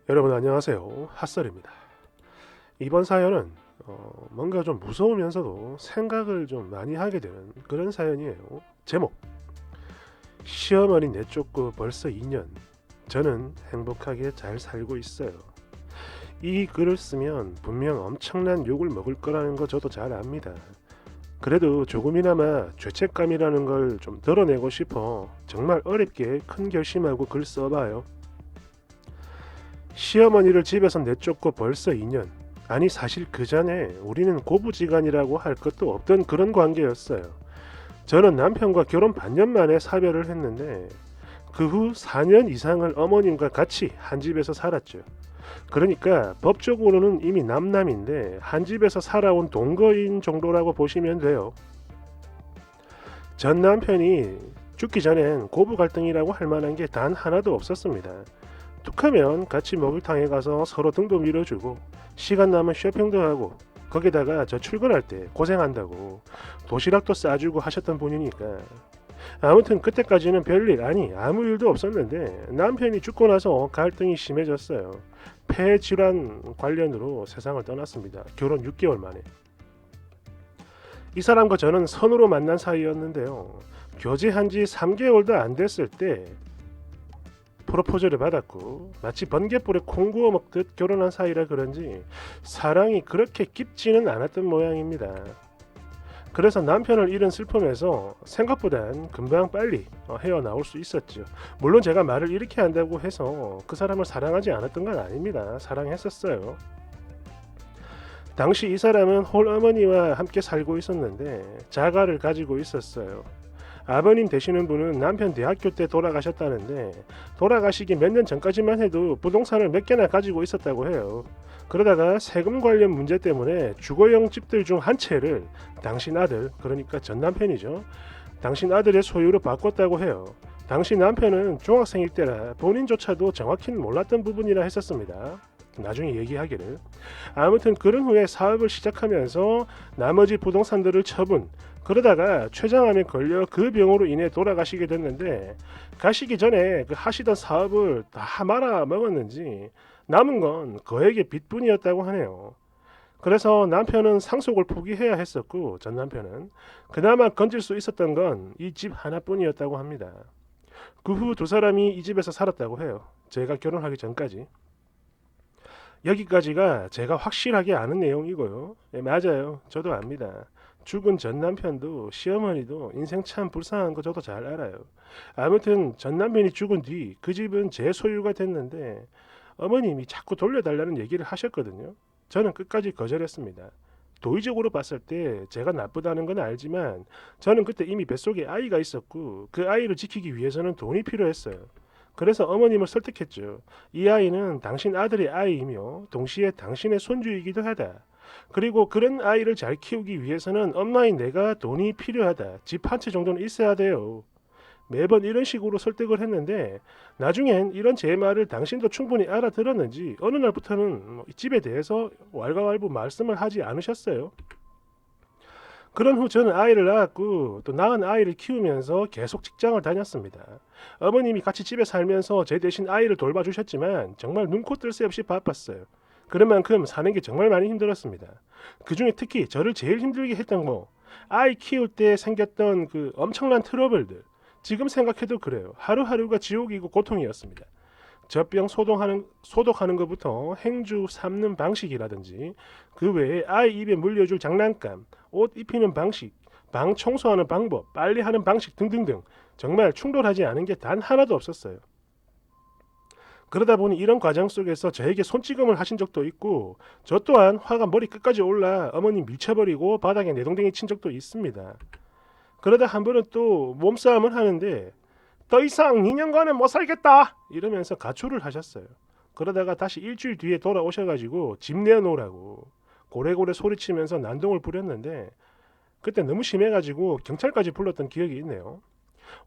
여러분 안녕하세요. 핫설입니다. 이번 사연은 뭔가 좀 무서우면서도 생각을 좀 많이 하게 되는 그런 사연이에요. 제목: 시어머니 내쫓고 벌써 2년. 저는 행복하게 잘 살고 있어요. 이 글을 쓰면 분명 엄청난 욕을 먹을 거라는 거 저도 잘 압니다. 그래도 조금이나마 죄책감이라는 걸 좀 덜어내고 싶어 정말 어렵게 큰 결심하고 글 써봐요. 시어머니를 집에서 내쫓고 벌써 2년. 아니 사실 그 전에 우리는 고부지간이라고 할 것도 없던 그런 관계였어요. 저는 남편과 결혼 반년 만에 사별을 했는데 그 후 4년 이상을 어머님과 같이 한 집에서 살았죠. 그러니까 법적으로는 이미 남남인데 한 집에서 살아온 동거인 정도라고 보시면 돼요. 전 남편이 죽기 전엔 고부 갈등이라고 할 만한 게 단 하나도 없었습니다. 툭하면 같이 목욕탕에 가서 서로 등도 밀어주고 시간 나면 쇼핑도 하고 거기다가 저 출근할 때 고생한다고 도시락도 싸주고 하셨던 분이니까 아무튼 그때까지는 별일 아니 아무 일도 없었는데 남편이 죽고 나서 갈등이 심해졌어요. 폐질환 관련으로 세상을 떠났습니다. 결혼 6개월 만에. 이 사람과 저는 선으로 만난 사이였는데요. 교제한 지 3개월도 안 됐을 때 프로포즈를 받았고 마치 번갯불에 콩 구워 먹듯 결혼한 사이라 그런지 사랑이 그렇게 깊지는 않았던 모양입니다. 그래서 남편을 잃은 슬픔에서 생각보단 금방 빨리 헤어나올 수 있었죠. 물론 제가 말을 이렇게 한다고 해서 그 사람을 사랑하지 않았던 건 아닙니다. 사랑했었어요. 당시 이 사람은 홀어머니와 함께 살고 있었는데 자가를 가지고 있었어요. 아버님 되시는 분은 남편 대학교 때 돌아가셨다는데 돌아가시기 몇 년 전까지만 해도 부동산을 몇 개나 가지고 있었다고 해요. 그러다가 세금 관련 문제 때문에 주거용 집들 중 한 채를 당신 아들, 그러니까 전 남편이죠. 당신 아들의 소유로 바꿨다고 해요. 당시 남편은 중학생일 때라 본인조차도 정확히는 몰랐던 부분이라 했었습니다. 나중에 얘기하기를. 아무튼 그런 후에 사업을 시작하면서 나머지 부동산들을 처분, 그러다가 췌장암에 걸려 그 병으로 인해 돌아가시게 됐는데 가시기 전에 그 하시던 사업을 다 말아 먹었는지 남은 건 거액의 빚뿐이었다고 하네요. 그래서 남편은 상속을 포기해야 했었고 전 남편은 그나마 건질 수 있었던 건 이 집 하나뿐이었다고 합니다. 그 후 두 사람이 이 집에서 살았다고 해요. 제가 결혼하기 전까지. 여기까지가 제가 확실하게 아는 내용이고요. 네, 맞아요. 저도 압니다. 죽은 전 남편도 시어머니도 인생 참 불쌍한 거 저도 잘 알아요. 아무튼 전 남편이 죽은 뒤 그 집은 제 소유가 됐는데 어머님이 자꾸 돌려달라는 얘기를 하셨거든요. 저는 끝까지 거절했습니다. 도의적으로 봤을 때 제가 나쁘다는 건 알지만 저는 그때 이미 뱃속에 아이가 있었고 그 아이를 지키기 위해서는 돈이 필요했어요. 그래서 어머님을 설득했죠. 이 아이는 당신 아들의 아이이며 동시에 당신의 손주이기도 하다. 그리고 그런 아이를 잘 키우기 위해서는 엄마인 내가 돈이 필요하다. 집 한 채 정도는 있어야 돼요. 매번 이런 식으로 설득을 했는데 나중엔 이런 제 말을 당신도 충분히 알아들었는지 어느 날부터는 이 집에 대해서 왈가왈부 말씀을 하지 않으셨어요. 그런 후 저는 아이를 낳았고 또 낳은 아이를 키우면서 계속 직장을 다녔습니다. 어머님이 같이 집에 살면서 제 대신 아이를 돌봐주셨지만 정말 눈코 뜰 새 없이 바빴어요. 그런 만큼 사는 게 정말 많이 힘들었습니다. 그 중에 특히 저를 제일 힘들게 했던 거 아이 키울 때 생겼던 그 엄청난 트러블들. 지금 생각해도 그래요. 하루하루가 지옥이고 고통이었습니다. 젖병 소독하는 것부터 행주 삶는 방식이라든지 그 외에 아이 입에 물려줄 장난감, 옷 입히는 방식, 방 청소하는 방법, 빨래하는 방식 등등등 정말 충돌하지 않은 게 단 하나도 없었어요. 그러다 보니 이런 과정 속에서 저에게 손찌검을 하신 적도 있고 저 또한 화가 머리 끝까지 올라 어머니 밀쳐버리고 바닥에 내동댕이 친 적도 있습니다. 그러다 한 번은 또 몸싸움을 하는데 더 이상 2년간은 못 살겠다 이러면서 가출을 하셨어요. 그러다가 다시 일주일 뒤에 돌아오셔가지고 집 내놓으라고 고래고래 소리치면서 난동을 부렸는데 그때 너무 심해가지고 경찰까지 불렀던 기억이 있네요.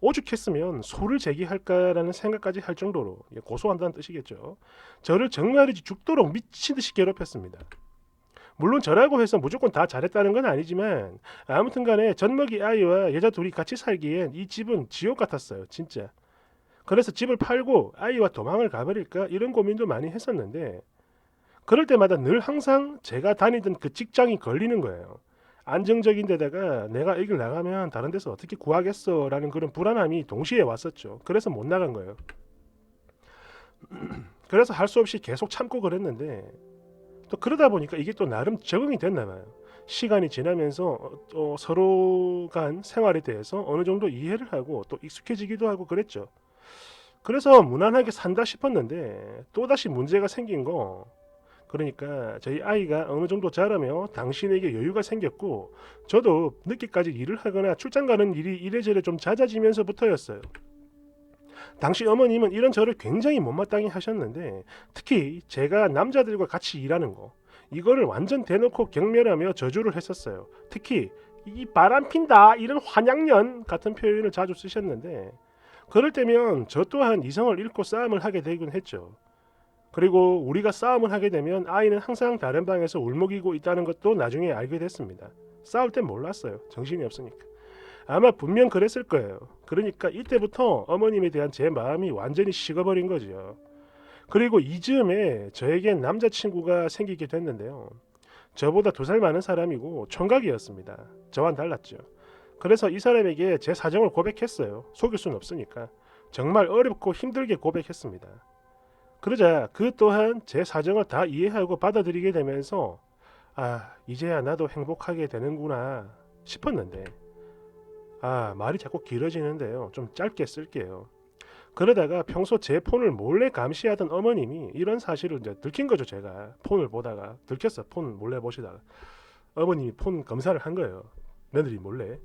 오죽했으면 소를 제기할까라는 생각까지 할 정도로 고소한다는 뜻이겠죠. 저를 정말이지 죽도록 미친 듯이 괴롭혔습니다. 물론 저라고 해서 무조건 다 잘했다는 건 아니지만 아무튼간에 젖먹이 아이와 여자 둘이 같이 살기엔 이 집은 지옥 같았어요. 진짜. 그래서 집을 팔고 아이와 도망을 가버릴까 이런 고민도 많이 했었는데 그럴 때마다 늘 항상 제가 다니던 그 직장이 걸리는 거예요. 안정적인 데다가 내가 여길 나가면 다른 데서 어떻게 구하겠어 라는 그런 불안함이 동시에 왔었죠. 그래서 못 나간 거예요. 그래서 할 수 없이 계속 참고 그랬는데 또 그러다 보니까 이게 또 나름 적응이 됐나 봐요. 시간이 지나면서 서로 간 생활에 대해서 어느 정도 이해를 하고 또 익숙해지기도 하고 그랬죠. 그래서 무난하게 산다 싶었는데 또다시 문제가 생긴 거, 그러니까 저희 아이가 어느 정도 자라며 당신에게 여유가 생겼고 저도 늦게까지 일을 하거나 출장 가는 일이 이래저래 좀 잦아지면서부터였어요. 당시 어머님은 이런 저를 굉장히 못마땅히 하셨는데 특히 제가 남자들과 같이 일하는 거 이거를 완전 대놓고 경멸하며 저주를 했었어요. 특히 이 바람핀다 이런 환양년 같은 표현을 자주 쓰셨는데 그럴 때면 저 또한 이성을 잃고 싸움을 하게 되곤 했죠. 그리고 우리가 싸움을 하게 되면 아이는 항상 다른 방에서 울먹이고 있다는 것도 나중에 알게 됐습니다. 싸울 땐 몰랐어요. 정신이 없으니까. 아마 분명 그랬을 거예요. 그러니까 이때부터 어머님에 대한 제 마음이 완전히 식어버린 거죠. 그리고 이즈음에 저에겐 남자친구가 생기게 됐는데요. 저보다 2살 많은 사람이고 총각이었습니다. 저와는 달랐죠. 그래서 이 사람에게 제 사정을 고백했어요. 속일 수는 없으니까. 정말 어렵고 힘들게 고백했습니다. 그러자 그 또한 제 사정을 다 이해하고 받아들이게 되면서 이제야 나도 행복하게 되는구나 싶었는데 말이 자꾸 길어지는데요. 좀 짧게 쓸게요. 그러다가 평소 제 폰을 몰래 감시하던 어머님이 이런 사실을 이제 들킨 거죠. 제가 폰을 보다가 들켰어. 폰 몰래 보시다가 어머님이 폰 검사를 한 거예요. 며느리 몰래.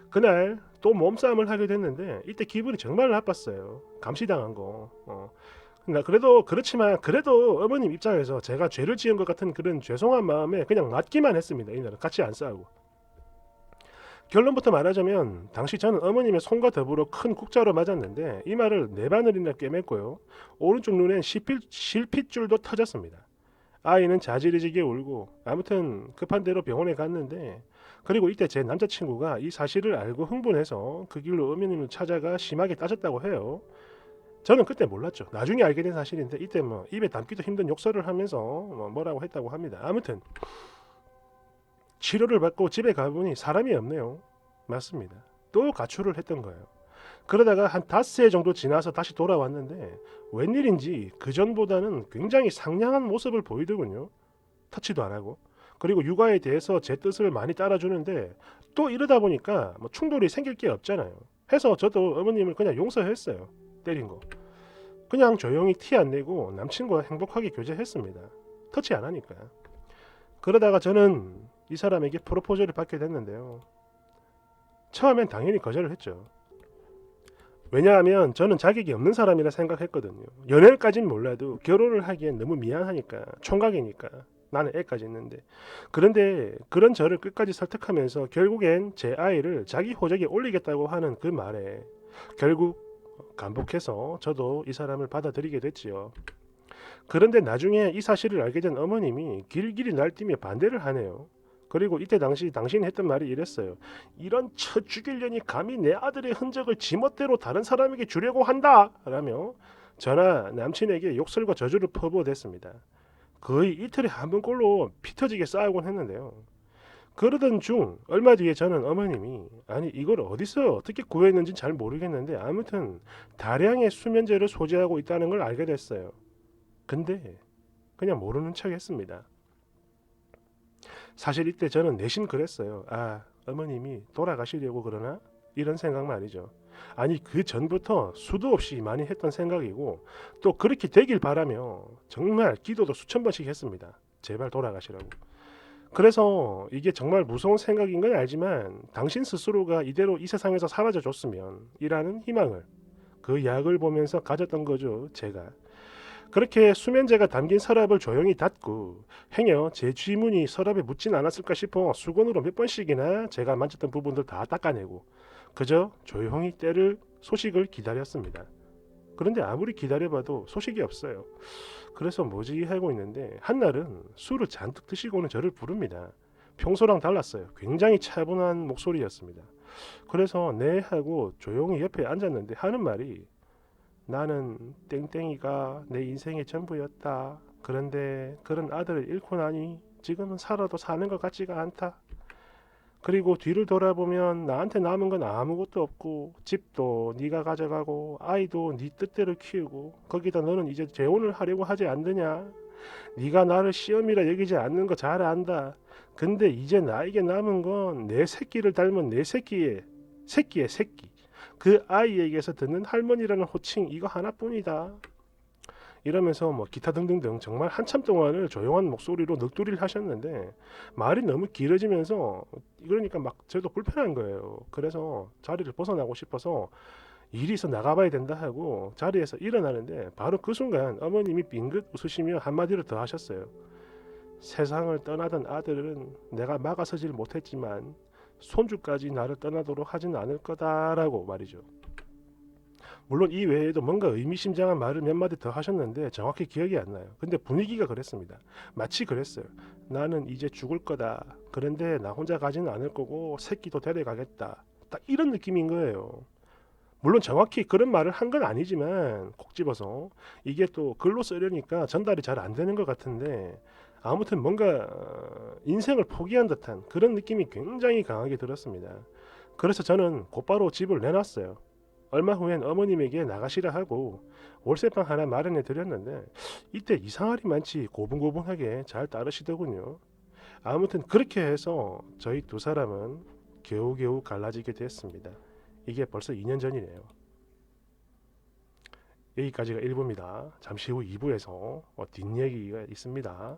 그날 또 몸싸움을 하게 됐는데 이때 기분이 정말 나빴어요. 감시당한 거. 그래도 그렇지만 그래도 어머님 입장에서 제가 죄를 지은 것 같은 그런 죄송한 마음에 그냥 맞기만 했습니다. 이날은 같이 안 싸우고. 결론부터 말하자면 당시 저는 어머님의 손과 더불어 큰 국자로 맞았는데 이 말을 4바늘이나 꿰맸고요. 오른쪽 눈엔 실핏줄도 터졌습니다. 아이는 자지러지게 울고 아무튼 급한 대로 병원에 갔는데 그리고 이때 제 남자친구가 이 사실을 알고 흥분해서 그 길로 어머님을 찾아가 심하게 따졌다고 해요. 저는 그때 몰랐죠. 나중에 알게 된 사실인데 이때 입에 담기도 힘든 욕설을 하면서 뭐라고 했다고 합니다. 아무튼 치료를 받고 집에 가보니 사람이 없네요. 맞습니다. 또 가출을 했던 거예요. 그러다가 한 5해 정도 지나서 다시 돌아왔는데 웬일인지 그전보다는 굉장히 상냥한 모습을 보이더군요. 터치도 안 하고. 그리고 육아에 대해서 제 뜻을 많이 따라주는데 또 이러다 보니까 충돌이 생길 게 없잖아요. 해서 저도 어머님을 그냥 용서했어요. 때린 거. 그냥 조용히 티 안 내고 남친과 행복하게 교제했습니다. 터치 안 하니까. 그러다가 저는 이 사람에게 프로포즈를 받게 됐는데요. 처음엔 당연히 거절을 했죠. 왜냐하면 저는 자격이 없는 사람이라 생각했거든요. 연애까진 몰라도 결혼을 하기엔 너무 미안하니까. 총각이니까. 나는 애까지 있는데. 그런데 그런 저를 끝까지 설득하면서 결국엔 제 아이를 자기 호적에 올리겠다고 하는 그 말에 결국 감복해서 저도 이 사람을 받아들이게 됐지요. 그런데 나중에 이 사실을 알게 된 어머님이 길길이 날뛰며 반대를 하네요. 그리고 이때 당시 당신이 했던 말이 이랬어요. 이런 쳐 죽이려니 감히 내 아들의 흔적을 지멋대로 다른 사람에게 주려고 한다! 라며 저나 남친에게 욕설과 저주를 퍼부어댔습니다. 거의 이틀에 한 번꼴로 피 터지게 싸우곤 했는데요. 그러던 중 얼마 뒤에 저는 어머님이 이걸 어디서 어떻게 구했는지 잘 모르겠는데 아무튼 다량의 수면제를 소지하고 있다는 걸 알게 됐어요. 근데 그냥 모르는 척 했습니다. 사실 이때 저는 내심 그랬어요. 어머님이 돌아가시려고 그러나? 이런 생각 말이죠. 그 전부터 수도 없이 많이 했던 생각이고 또 그렇게 되길 바라며 정말 기도도 수천 번씩 했습니다. 제발 돌아가시라고. 그래서 이게 정말 무서운 생각인 건 알지만 당신 스스로가 이대로 이 세상에서 사라져 줬으면 이라는 희망을 그 약을 보면서 가졌던 거죠. 제가. 그렇게 수면제가 담긴 서랍을 조용히 닫고 행여 제 쥐문이 서랍에 묻진 않았을까 싶어 수건으로 몇 번씩이나 제가 만졌던 부분들 다 닦아내고 그저 조용히 소식을 기다렸습니다. 그런데 아무리 기다려봐도 소식이 없어요. 그래서 뭐지 하고 있는데 한날은 술을 잔뜩 드시고는 저를 부릅니다. 평소랑 달랐어요. 굉장히 차분한 목소리였습니다. 그래서 네 하고 조용히 옆에 앉았는데 하는 말이 나는 땡땡이가 내 인생의 전부였다. 그런데 그런 아들을 잃고 나니 지금은 살아도 사는 것 같지가 않다. 그리고 뒤를 돌아보면 나한테 남은 건 아무것도 없고 집도 네가 가져가고 아이도 네 뜻대로 키우고 거기다 너는 이제 재혼을 하려고 하지 않느냐. 네가 나를 시험이라 여기지 않는 거 잘 안다. 근데 이제 나에게 남은 건 내 새끼를 닮은 내 새끼의 새끼. 그 아이에게서 듣는 할머니라는 호칭 이거 하나뿐이다. 이러면서 뭐 기타 등등등 정말 한참 동안을 조용한 목소리로 넋두리를 하셨는데 말이 너무 길어지면서 그러니까 막 저도 불편한 거예요. 그래서 자리를 벗어나고 싶어서 일이 있어 나가봐야 된다 하고 자리에서 일어나는데 바로 그 순간 어머님이 빙긋 웃으시며 한마디를 더 하셨어요. 세상을 떠나던 아들은 내가 막아서질 못했지만 손주까지 나를 떠나도록 하진 않을 거다라고 말이죠. 물론 이 외에도 뭔가 의미심장한 말을 몇 마디 더 하셨는데 정확히 기억이 안 나요. 근데 분위기가 그랬습니다. 마치 그랬어요. 나는 이제 죽을 거다. 그런데 나 혼자 가지는 않을 거고 새끼도 데려가겠다. 딱 이런 느낌인 거예요. 물론 정확히 그런 말을 한 건 아니지만 콕 집어서 이게 또 글로 쓰려니까 전달이 잘 안 되는 것 같은데 아무튼 뭔가 인생을 포기한 듯한 그런 느낌이 굉장히 강하게 들었습니다. 그래서 저는 곧바로 집을 내놨어요. 얼마 후엔 어머님에게 나가시라 하고 월세방 하나 마련해 드렸는데 이때 이상할이 많지 고분고분하게 잘 따르시더군요. 아무튼 그렇게 해서 저희 두 사람은 겨우겨우 갈라지게 됐습니다. 이게 벌써 2년 전이네요. 여기까지가 1부입니다. 잠시 후 2부에서 뒷얘기가 있습니다.